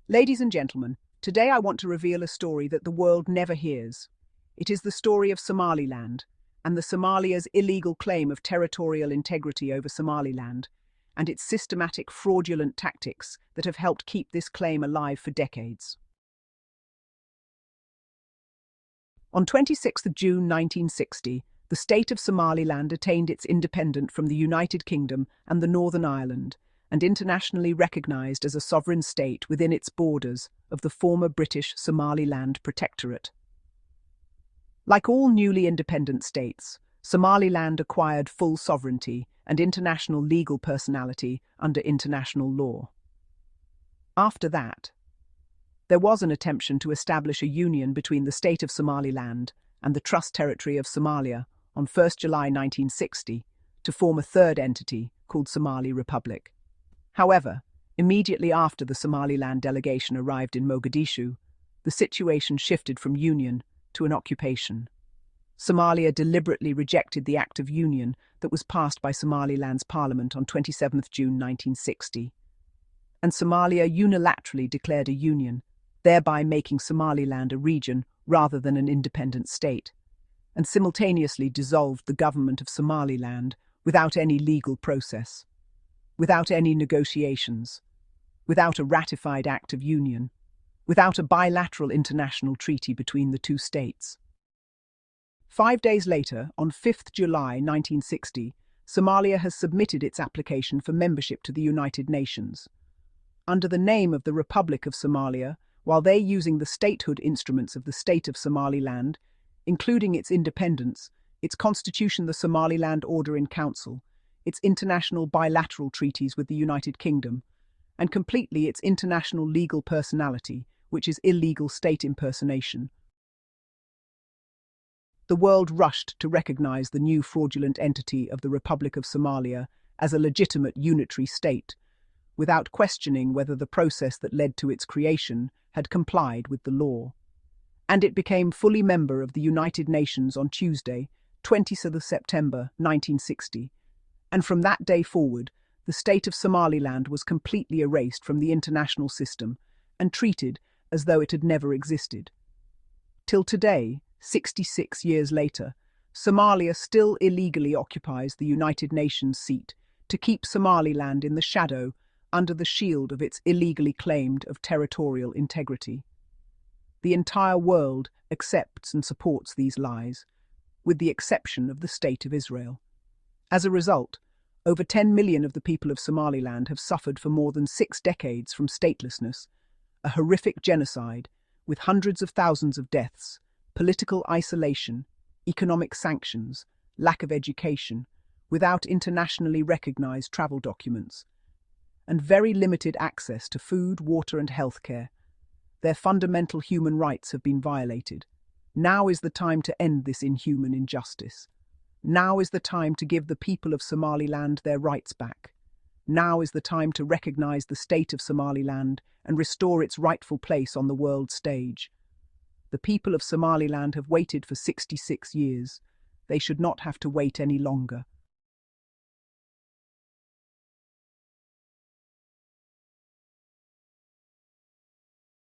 Ladies and gentlemen, today I want to reveal a story that the world never hears. It is the story of Somaliland, and the Somalia's illegal claim of territorial integrity over Somaliland, and its systematic fraudulent tactics that have helped keep this claim alive for decades. On 26th of June 1960, the state of Somaliland attained its independence from the United Kingdom and the Northern Ireland, and internationally recognised as a sovereign state within its borders of the former British Somaliland Protectorate. Like all newly independent states, Somaliland acquired full sovereignty and international legal personality under international law. After that, there was an attempt to establish a union between the state of Somaliland and the Trust Territory of Somalia on 1st July 1960 to form a third entity called Somali Republic. However, immediately after the Somaliland delegation arrived in Mogadishu, the situation shifted from union to an occupation. Somalia deliberately rejected the Act of Union that was passed by Somaliland's parliament on 27th June 1960, and Somalia unilaterally declared a union, thereby making Somaliland a region rather than an independent state, and simultaneously dissolved the government of Somaliland without any legal process, without any negotiations, without a ratified Act of Union, without a bilateral international treaty between the two states. 5 days later, on 5th July 1960, Somalia has submitted its application for membership to the United Nations. Under the name of the Republic of Somalia, while they using the statehood instruments of the state of Somaliland, including its independence, its constitution, the Somaliland Order in Council, its international bilateral treaties with the United Kingdom, and completely its international legal personality, which is illegal state impersonation. The world rushed to recognize the new fraudulent entity of the Republic of Somalia as a legitimate unitary state, without questioning whether the process that led to its creation had complied with the law. And it became fully member of the United Nations on Tuesday, 20th of September 1960, and from that day forward, the state of Somaliland was completely erased from the international system and treated as though it had never existed. Till today, 66 years later, Somalia still illegally occupies the United Nations seat to keep Somaliland in the shadow under the shield of its illegally claimed of territorial integrity. The entire world accepts and supports these lies, with the exception of the State of Israel. As a result, over 10 million of the people of Somaliland have suffered for more than 6 decades from statelessness, a horrific genocide with hundreds of thousands of deaths, political isolation, economic sanctions, lack of education, without internationally recognized travel documents, and very limited access to food, water, and healthcare. Their fundamental human rights have been violated. Now is the time to end this inhuman injustice. Now is the time to give the people of Somaliland their rights back. Now is the time to recognize the state of Somaliland and restore its rightful place on the world stage. The people of Somaliland have waited for 66 years. They should not have to wait any longer.